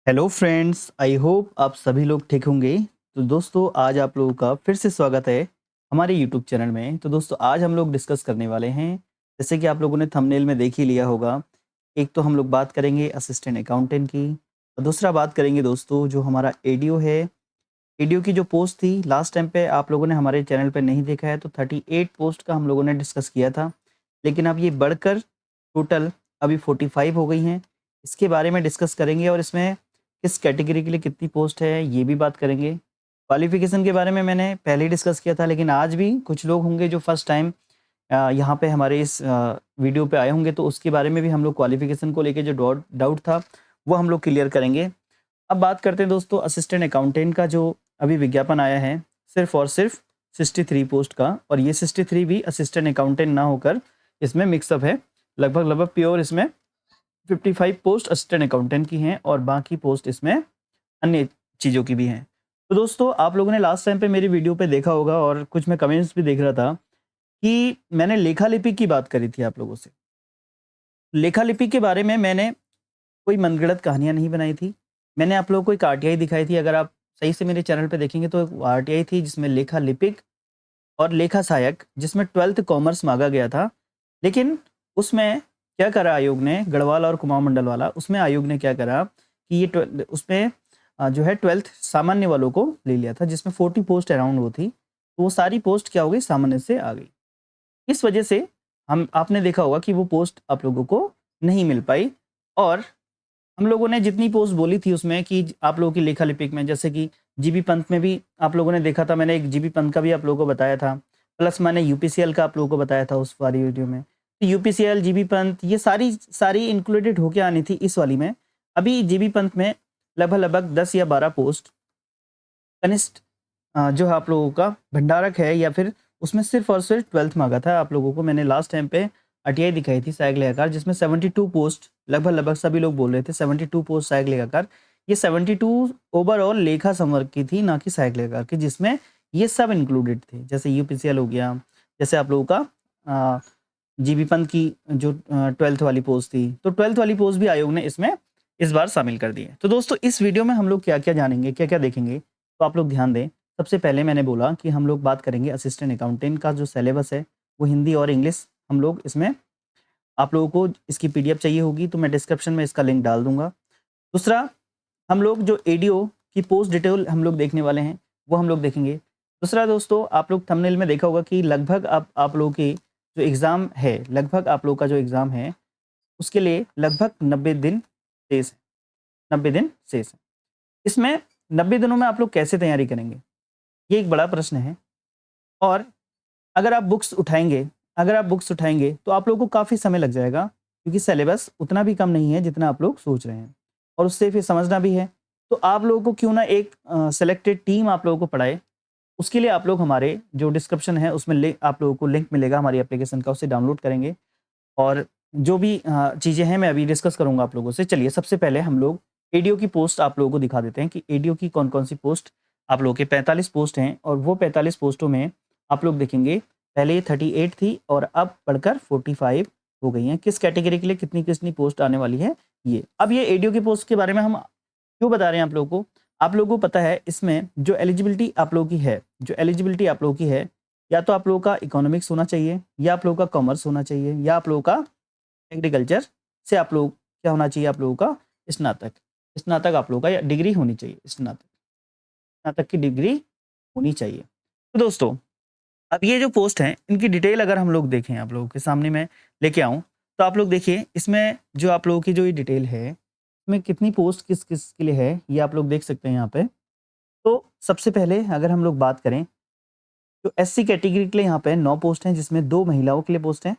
Hello friends, I hope आप सभी लोग ठीक होंगे। तो दोस्तों, आज आप लोगों का फिर से स्वागत है हमारे यूट्यूब चैनल में। तो दोस्तों, आज हम लोग डिस्कस करने वाले हैं, जैसे कि आप लोगों ने थंबनेल में देख ही लिया होगा। एक तो हम लोग बात करेंगे असिस्टेंट अकाउंटेंट की, और दूसरा बात करेंगे दोस्तों जो हमारा एडीओ है। एडीओ की जो पोस्ट थी लास्ट टाइम पे, आप लोगों ने हमारे चैनल पे नहीं देखा है तो 38 पोस्ट का हम लोगों ने डिस्कस किया था, लेकिन अब ये बढ़कर टोटल अभी 45 हो गई हैं। इसके बारे में डिस्कस करेंगे और इसमें किस कैटेगरी के लिए कितनी पोस्ट है ये भी बात करेंगे। क्वालिफ़िकेशन के बारे में मैंने पहले ही डिस्कस किया था, लेकिन आज भी कुछ लोग होंगे जो फर्स्ट टाइम यहाँ पे हमारे इस वीडियो पे आए होंगे, तो उसके बारे में भी हम लोग क्वालिफ़िकेशन को लेके जो डाउट था वो हम लोग क्लियर करेंगे। अब बात करते हैं दोस्तों असिस्टेंट अकाउंटेंट का, जो अभी विज्ञापन आया है सिर्फ़ और सिर्फ 63 पोस्ट का, और ये 63 भी असिस्टेंट अकाउंटेंट ना होकर इसमें मिक्सअप है। लगभग प्योर इसमें 55 पोस्ट असिस्टेंट अकाउंटेंट की हैं और बाकी पोस्ट इसमें अन्य चीज़ों की भी हैं। तो दोस्तों, आप लोगों ने लास्ट टाइम पे मेरी वीडियो पे देखा होगा और कुछ मैं कमेंट्स भी देख रहा था कि मैंने लेखा-लिपि की बात करी थी आप लोगों से। लेखा-लिपि के बारे में मैंने कोई मनगढ़ंत कहानियाँ नहीं बनाई थी। मैंने आप लोगों को एक आरटीआई दिखाई थी। अगर आप सही से मेरे चैनल पे देखेंगे तो एक आरटीआई थी जिसमें लेखा लिपिक और लेखा सहायक, जिसमें 12th कॉमर्स माँगा गया था। लेकिन उसमें क्या करा आयोग ने, गढ़वाल और कुमाऊँ मंडल वाला, उसमें आयोग ने क्या करा कि ये उसमें जो है 12th सामान्य वालों को ले लिया था, जिसमें 40 पोस्ट अराउंड वो थी। तो वो सारी पोस्ट क्या हो गई, सामान्य से आ गई। इस वजह से हम आपने देखा होगा कि वो पोस्ट आप लोगों को नहीं मिल पाई। और हम लोगों ने जितनी पोस्ट बोली थी उसमें कि आप लोगों की लेखा लिपिक में, जैसे कि जीबी पंत में भी आप लोगों ने देखा था, मैंने एक जीबी पंत का भी आप लोगों को बताया था, प्लस मैंने यूपीसीएल का आप लोगों को बताया था उस वाली वीडियो में। तो यूपीसीएल, जीबी पंत, ये सारी सारी इंक्लूडेड होके आनी थी इस वाली में। अभी जीबी पंत में लगभग 10 या 12 पोस्ट कनिष्ठ जो है आप लोगों का भंडारक है, या फिर उसमें सिर्फ और सिर्फ 12th मांगा था आप लोगों को। मैंने लास्ट टाइम पे आरटीआई दिखाई थी सहायक लेखाकार, जिसमें 72 पोस्ट, लगभग सभी लोग बोल रहे थे 72 पोस्ट सहायक लेखाकार। ये 72 ओवरऑल लेखा संवर्ग की थी, ना कि सहायक लेखाकार की, जिसमें ये सब इंक्लूडेड थे। जैसे यूपीसीएल हो गया, जैसे आप लोगों का जीबी पंत की जो 12th वाली पोस्ट थी, तो 12th वाली पोस्ट भी आयोग ने इसमें इस बार शामिल कर दी है। तो दोस्तों, इस वीडियो में हम लोग क्या क्या जानेंगे, क्या क्या देखेंगे, तो आप लोग ध्यान दें। सबसे पहले मैंने बोला कि हम लोग बात करेंगे असिस्टेंट अकाउंटेंट का जो सिलेबस है, वो हिंदी और इंग्लिश हम लोग इसमें, आप लोगों को इसकी पीडीएफ चाहिए होगी तो मैं डिस्क्रिप्शन में इसका लिंक डाल दूंगा। दूसरा, हम लोग जो एडीओ की पोस्ट डिटेल हम लोग देखने वाले हैं वो हम लोग देखेंगे। दूसरा दोस्तों, आप लोग थंबनेल में देखा होगा कि लगभग आप लोगों की जो एग्ज़ाम है, लगभग आप लोग का जो एग्ज़ाम है उसके लिए लगभग 90 दिन शेष है। 90 दिन शेष है। इसमें 90 दिनों में आप लोग कैसे तैयारी करेंगे, ये एक बड़ा प्रश्न है। और अगर आप बुक्स उठाएँगे तो आप लोगों को काफ़ी समय लग जाएगा, क्योंकि सिलेबस उतना भी कम नहीं है जितना आप लोग सोच रहे हैं, और उससे फिर समझना भी है। तो आप लोगों को क्यों ना एक सेलेक्टेड टीम आप लोगों को पढ़ाए। उसके लिए आप लोग हमारे जो डिस्क्रिप्शन है उसमें आप लोगों को लिंक मिलेगा हमारी एप्लीकेशन का, उसे डाउनलोड करेंगे। और जो भी चीज़ें हैं मैं अभी डिस्कस करूँगा आप लोगों से। चलिए, सबसे पहले हम लोग एडीओ की पोस्ट आप लोगों को दिखा देते हैं कि एडीओ की कौन-कौन सी पोस्ट आप लोगों के 45 पोस्ट हैं, और वो 45 पोस्टों में आप लोग देखेंगे पहले ये 38 थी और अब बढ़कर 45 हो गई हैं। किस कैटेगरी के लिए कितनी-कितनी पोस्ट आने वाली है ये। अब ये एडीओ की पोस्ट के बारे में हम क्यों बता रहे हैं आप लोगों को? आप लोगों को पता है इसमें जो एलिजिबिलिटी आप लोगों की है, या तो आप लोगों का इकोनॉमिक्स होना चाहिए, या आप लोगों का कॉमर्स होना चाहिए, या आप लोगों का एग्रीकल्चर से आप लोग क्या होना चाहिए, आप लोगों का स्नातक। स्नातक आप लोगों का या डिग्री होनी चाहिए, स्नातक स्नातक की डिग्री होनी चाहिए। तो दोस्तों, अब ये जो पोस्ट हैं इनकी डिटेल अगर हम लोग देखें, आप लोगों के सामने मैं लेके आऊँ, तो आप लोग देखिए इसमें जो आप लोगों की जो ये डिटेल है, इसमें कितनी पोस्ट किस-किस के लिए है, ये आप लोग देख सकते हैं यहाँ पे। तो सबसे पहले अगर हम लोग बात करें, तो एससी कैटेगरी के लिए यहाँ पे 9 पोस्ट हैं, जिसमें 2 महिलाओं के लिए पोस्ट हैं।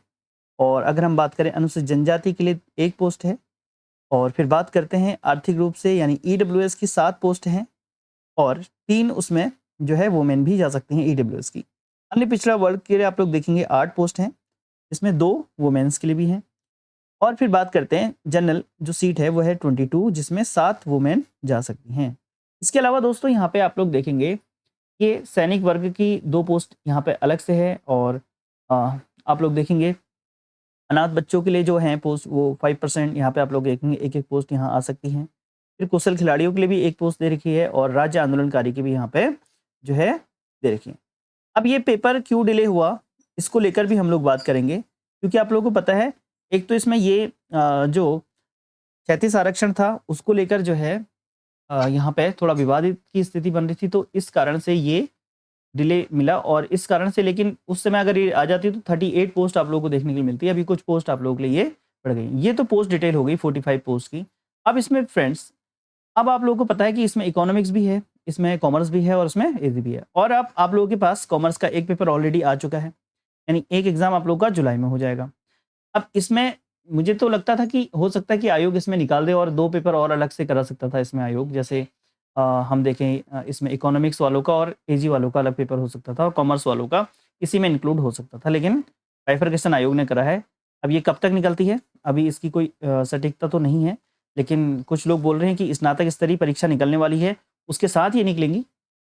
और अगर हम बात करें अनुसूचित जनजाति के लिए 1 पोस्ट है। और फिर बात करते हैं आर्थिक रूप से यानी ईडब्ल्यूएस की 7 पोस्ट हैं, और 3 उसमें जो है वुमेन भी जा सकती हैं ईडब्ल्यूएस की। अन्य पिछड़ा वर्ग के लिए आप लोग देखेंगे 8 पोस्ट हैं, जिसमें 2 वुमेन्स के लिए भी हैं। और फिर बात करते हैं जनरल जो सीट है वो है 22, जिसमें 7 वुमेन जा सकती हैं। इसके अलावा दोस्तों यहाँ पे आप लोग देखेंगे ये सैनिक वर्ग की 2 पोस्ट यहाँ पे अलग से है, और आप लोग देखेंगे अनाथ बच्चों के लिए जो हैं पोस्ट वो 5% यहाँ पे आप लोग देखेंगे, एक-एक पोस्ट यहाँ आ सकती हैं। फिर कुशल खिलाड़ियों के लिए भी एक पोस्ट दे रखी है और राज्य आंदोलनकारी की भी यहाँ पे जो है दे रखी है। अब ये पेपर क्यों डिले हुआ, इसको लेकर भी हम लोग बात करेंगे, क्योंकि आप लोगों को पता है एक तो इसमें ये जो 37 आरक्षण था उसको लेकर जो है यहाँ पे थोड़ा विवादित की स्थिति बन रही थी, तो इस कारण से ये डिले मिला और इस कारण से, लेकिन उस समय अगर ये आ जाती तो 38 पोस्ट आप लोगों को देखने के लिए मिलती है, अभी कुछ पोस्ट आप लोगों के लिए ये बढ़ गई। ये तो पोस्ट डिटेल हो गई 45 पोस्ट की। अब इसमें फ्रेंड्स, अब आप लोगों को पता है कि इसमें इकोनॉमिक्स भी है, इसमें कॉमर्स भी है और इसमें ईजी भी है, और अब आप लोगों के पास कॉमर्स का एक पेपर ऑलरेडी आ चुका है, यानी एक एग्जाम आप लोगों का जुलाई में हो जाएगा। अब इसमें मुझे तो लगता था कि हो सकता है कि आयोग इसमें निकाल दे और 2 पेपर और अलग से करा सकता था इसमें आयोग, जैसे हम देखें इसमें इकोनॉमिक्स वालों का और एजी वालों का अलग पेपर हो सकता था और कॉमर्स वालों का इसी में इंक्लूड हो सकता था, लेकिन बाइफरकेशन आयोग ने करा है। अब ये कब तक निकलती है, अभी इसकी कोई सटीकता तो नहीं है, लेकिन कुछ लोग बोल रहे हैं कि स्नातक स्तरीय परीक्षा निकलने वाली है, उसके साथ ये निकलेंगी,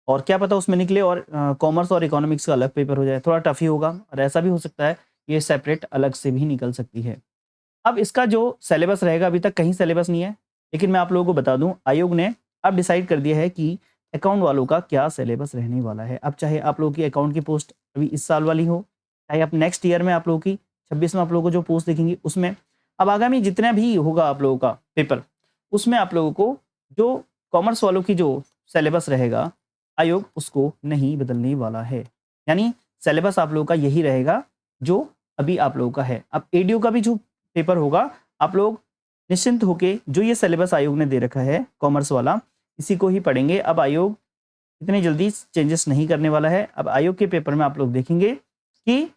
और क्या पता उसमें निकले और कॉमर्स और इकोनॉमिक्स का अलग पेपर हो जाए, थोड़ा टफ ही होगा, और ऐसा भी हो सकता है ये सेपरेट अलग से भी निकल सकती है। अब इसका जो सिलेबस रहेगा, अभी तक कहीं सिलेबस नहीं है, लेकिन मैं आप लोगों को बता दूं, आयोग ने अब डिसाइड कर दिया है कि अकाउंट वालों का क्या सिलेबस रहने वाला है। अब चाहे आप लोगों की अकाउंट की पोस्ट अभी इस साल वाली हो, चाहे आप नेक्स्ट ईयर में आप लोगों की 26 में आप लोगों को जो पोस्ट देखेंगी उसमें, अब आगामी जितना भी होगा आप लोगों का पेपर, उसमें आप लोगों को जो कॉमर्स वालों की जो सिलेबस रहेगा, आयोग उसको नहीं बदलने वाला है, यानी सिलेबस आप लोगों का यही रहेगा जो अभी आप लोगों का है। अब एडीओ का भी जो पेपर होगा, आप लोग निश्चिंत होके जो ये सिलेबस आयोग ने दे रखा है कॉमर्स वाला, इसी को ही पढ़ेंगे। अब आयोग इतनी जल्दी चेंजेस नहीं करने वाला है। अब आयोग के पेपर में आप लोग देखेंगे कि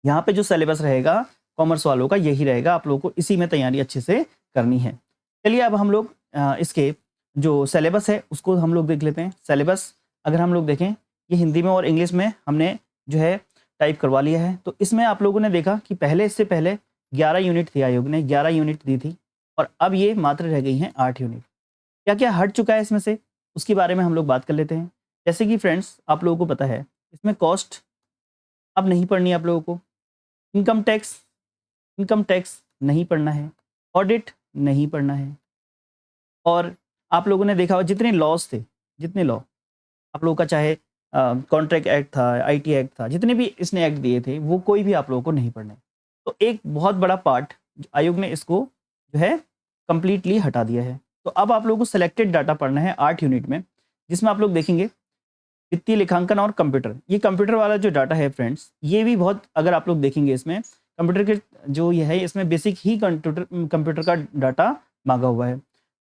यहाँ पे जो सिलेबस रहेगा कॉमर्स वालों का यही रहेगा, आप लोगों को इसी में तैयारी अच्छे से करनी है। चलिए अब हम लोग इसके जो सिलेबस है उसको हम लोग देख लेते हैं। सिलेबस अगर हम लोग देखें, ये हिंदी में और इंग्लिश में हमने जो है टाइप करवा लिया है। तो इसमें आप लोगों ने देखा कि पहले, इससे पहले 11 यूनिट थी, आयोग ने 11 यूनिट दी थी, और अब ये मात्र रह गई हैं 8 यूनिट। क्या क्या हट चुका है इसमें से, उसके बारे में हम लोग बात कर लेते हैं। जैसे कि फ्रेंड्स, आप लोगों को पता है इसमें कॉस्ट अब नहीं पढ़नी है आप लोगों को, इनकम टैक्स नहीं पढ़ना है, ऑडिट नहीं पढ़ना है, और आप लोगों ने देखा होगा जितने लॉज थे, जितने लॉ आप लोगों का, चाहे कॉन्ट्रैक्ट एक्ट था, आईटी एक्ट था, जितने भी इसने एक्ट दिए थे वो कोई भी आप लोगों को नहीं पढ़ने। तो एक बहुत बड़ा पार्ट आयोग ने इसको जो है कंप्लीटली हटा दिया है। तो अब आप लोगों को सिलेक्टेड डाटा पढ़ना है 8 यूनिट में, जिसमें आप लोग देखेंगे वित्तीय लेखांकन और कंप्यूटर। ये कंप्यूटर वाला जो डाटा है फ्रेंड्स, ये भी बहुत, अगर आप लोग देखेंगे इसमें कंप्यूटर के जो ये है, इसमें बेसिक ही कंप्यूटर का डाटा मांगा हुआ है।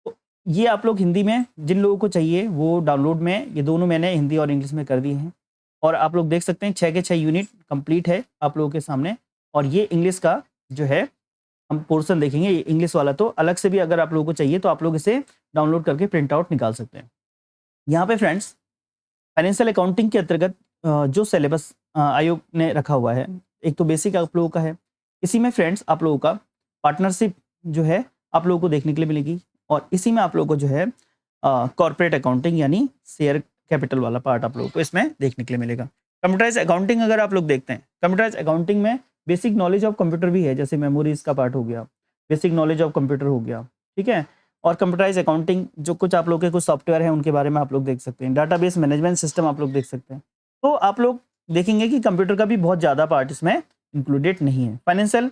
तो ये आप लोग हिंदी में जिन लोगों को चाहिए वो डाउनलोड में, ये दोनों मैंने हिंदी और इंग्लिश में कर दिए हैं, और आप लोग देख सकते हैं 6 के 6 यूनिट कंप्लीट है आप लोगों के सामने। और ये इंग्लिश का जो है हम पोर्शन देखेंगे, ये इंग्लिश वाला तो अलग से भी अगर आप लोगों को चाहिए तो आप लोग इसे डाउनलोड करके प्रिंट आउट निकाल सकते हैं। यहाँ पे फ्रेंड्स, फाइनेंशियल अकाउंटिंग के अंतर्गत जो सिलेबस आयोग ने रखा हुआ है, एक तो बेसिक आप लोगों का है, इसी में फ्रेंड्स आप लोगों का पार्टनरशिप जो है आप लोगों को देखने के लिए मिलेगी, और इसी में आप लोगों को जो है कॉर्पोरेट अकाउंटिंग यानी शेयर कैपिटल वाला पार्ट आप लोगों को इसमें देखने के लिए मिलेगा। कंप्यूटराइज अकाउंटिंग अगर आप लोग देखते हैं, कंप्यूटराइज अकाउंटिंग में बेसिक नॉलेज ऑफ कंप्यूटर भी है, जैसे मेमोरीज का पार्ट हो गया, बेसिक नॉलेज ऑफ कंप्यूटर हो गया, ठीक है। और कंप्यूटराइज अकाउंटिंग जो कुछ आप लोग के कुछ सॉफ्टवेयर हैं उनके बारे में आप लोग देख सकते हैं, डाटाबेस मैनेजमेंट सिस्टम आप लोग देख सकते हैं। तो आप लोग देखेंगे कि कंप्यूटर का भी बहुत ज़्यादा पार्ट इसमें इंक्लूडेड नहीं है। फाइनेंशियल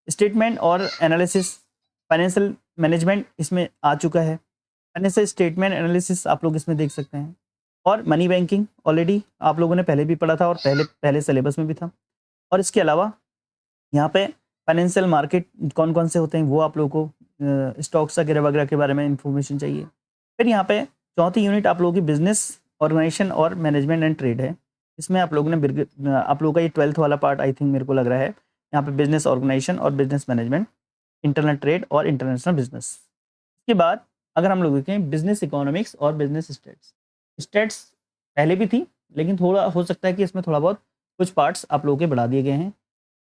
स्टेटमेंट और एनालिसिस, फाइनेंशियल मैनेजमेंट इसमें आ चुका है, फाइनेंशियल स्टेटमेंट एनालिसिस आप लोग इसमें देख सकते हैं, और मनी बैंकिंग ऑलरेडी आप लोगों ने पहले भी पढ़ा था और पहले सिलेबस में भी था। और इसके अलावा यहाँ पे फाइनेंशियल मार्केट कौन कौन से होते हैं वो आप लोगों को, स्टॉक्स वगैरह वगैरह के बारे में इंफॉर्मेशन चाहिए। फिर यहाँ पे चौथी यूनिट आप लोगों की बिजनेस ऑर्गेनाइजेशन और मैनेजमेंट एंड ट्रेड है। इसमें आप लोगों ने आप लोगों का ये 12th वाला पार्ट आई थिंक मेरे को लग रहा है, यहाँ पे बिजनेस ऑर्गेनाइजेशन और बिजनेस मैनेजमेंट, इंटरनल ट्रेड और इंटरनेशनल बिजनेस। इसके बाद अगर हम लोग देखें बिजनेस इकोनॉमिक्स और बिजनेस स्टेट्स पहले भी थी, लेकिन थोड़ा हो सकता है कि इसमें थोड़ा बहुत कुछ पार्ट्स आप लोगों के बढ़ा दिए गए हैं।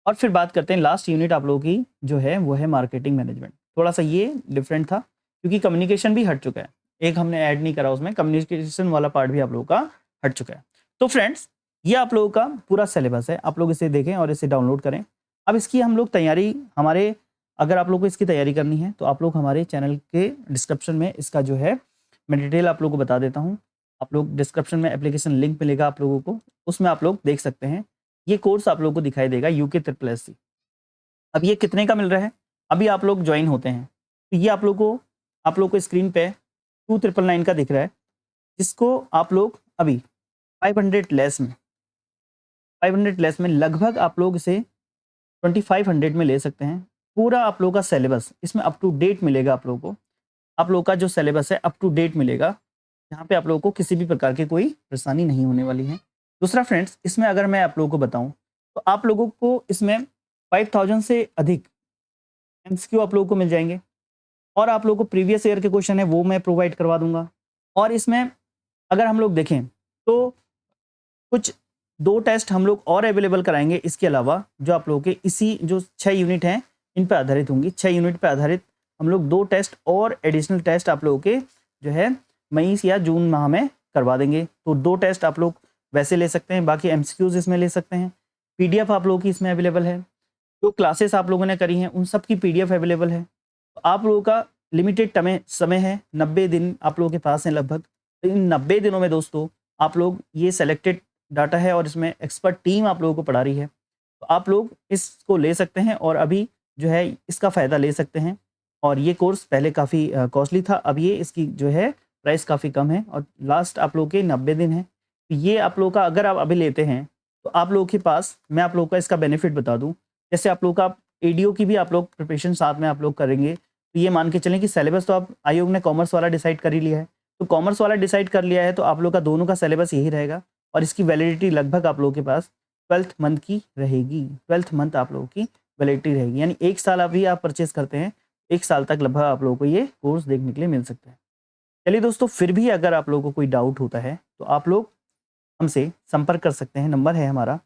और फिर बात करते हैं लास्ट यूनिट आप लोगों की जो है वो है मार्केटिंग मैनेजमेंट। थोड़ा सा ये डिफरेंट था क्योंकि कम्युनिकेशन भी हट चुका है, एक हमने ऐड नहीं करा उसमें, कम्युनिकेशन वाला पार्ट भी आप लोगों का हट चुका है। तो फ्रेंड्स, ये आप लोगों का पूरा सिलेबस है, आप लोग इसे देखें और इसे डाउनलोड करें। अब इसकी हम लोग तैयारी हमारे अगर आप लोग को इसकी तैयारी करनी है तो आप लोग हमारे चैनल के डिस्क्रिप्शन में इसका जो है मैं डिटेल आप लोगों को बता देता हूँ। आप लोग डिस्क्रिप्शन में एप्लीकेशन लिंक मिलेगा आप लोगों को, उसमें आप लोग देख सकते हैं। ये कोर्स आप लोगों को दिखाई देगा यूके ट्रिपल एस सी। अब ये कितने का मिल रहा है, अभी आप लोग ज्वाइन होते हैं तो ये आप लोग को स्क्रीन पे 2999 का दिख रहा है, जिसको आप लोग अभी 500 लेस में लगभग आप लोग इसे 2500 में ले सकते हैं। पूरा आप लोगों का सिलेबस इसमें अप टू डेट मिलेगा आप लोगों को। आप लोगों का जो सिलेबस है अप टू डेट मिलेगा, यहाँ पे आप लोगों को किसी भी प्रकार की कोई परेशानी नहीं होने वाली है। दूसरा फ्रेंड्स, इसमें अगर मैं आप लोगों को बताऊं तो आप लोगों को इसमें 5000 से अधिक एमसीक्यू आप लोगों को मिल जाएंगे, और आप लोगों को प्रीवियस ईयर के क्वेश्चन है वो मैं प्रोवाइड करवा दूंगा। और इसमें अगर हम लोग देखें तो कुछ 2 टेस्ट हम लोग और अवेलेबल कराएंगे इसके अलावा, जो आप लोगों के इसी जो 6 यूनिट हैं इन पर आधारित होंगी। 6 यूनिट पर आधारित हम लोग 2 टेस्ट और एडिशनल टेस्ट आप लोगों के जो है मई या जून माह में करवा देंगे। तो 2 टेस्ट आप लोग वैसे ले सकते हैं, बाकी एमसीक्यूज इसमें ले सकते हैं। पीडीएफ आप लोगों की इसमें अवेलेबल है, जो क्लासेस आप लोगों ने करी हैं उन सब की पीडीएफ अवेलेबल है। तो आप लोगों का लिमिटेड समय है, 90 दिन आप लोगों के पास हैं लगभग। तो इन 90 दिनों में दोस्तों आप लोग ये सेलेक्टेड डाटा है और इसमें एक्सपर्ट टीम आप लोगों को पढ़ा रही है, तो आप लोग इसको ले सकते हैं और अभी जो है इसका फ़ायदा ले सकते हैं। और ये कोर्स पहले काफ़ी कॉस्टली था, अब ये इसकी जो है प्राइस काफ़ी कम है और लास्ट आप लोगों के 90 दिन है। तो ये आप लोगों का अगर आप अभी लेते हैं तो आप लोगों के पास, मैं आप लोगों का इसका बेनिफिट बता दूं, जैसे आप लोगों का एडीओ की भी आप लोग प्रिपरेशन साथ में आप लोग करेंगे, तो ये मान के चलें कि सिलेबस तो आप आयोग ने कॉमर्स वाला डिसाइड कर ही लिया है, तो कॉमर्स वाला डिसाइड कर लिया है तो आप लोग का दोनों का सिलेबस यही रहेगा और इसकी वैलिडिटी लगभग आप लोगों के पास 12th मंथ की रहेगी। 12th मंथ आप लोगों की वैलिडिटी रहेगी, यानी 1 साल अभी आप परचेज करते हैं, 1 साल तक लगभग आप लोगों को ये कोर्स देखने के लिए मिल सकता है। चलिए दोस्तों, फिर भी अगर आप लोगों को कोई डाउट होता है तो आप लोग हमसे संपर्क कर सकते हैं। नंबर है हमारा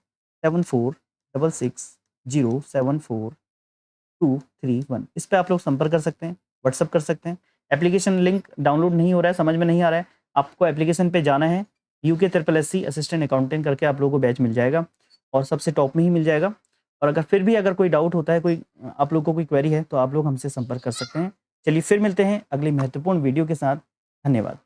7466074231। इस पर आप लोग संपर्क कर सकते हैं, व्हाट्सअप कर सकते हैं। एप्लीकेशन लिंक डाउनलोड नहीं हो रहा है, समझ में नहीं आ रहा है, आपको एप्लीकेशन पे जाना है, UK triple S C assistant accountant करके आप लोगों को बैच मिल जाएगा और सबसे टॉप में ही मिल जाएगा। और अगर फिर भी अगर कोई डाउट होता है, कोई आप लोग को कोई क्वेरी है तो आप लोग हमसे संपर्क कर सकते हैं। चलिए फिर मिलते हैं अगली महत्वपूर्ण वीडियो के साथ। धन्यवाद।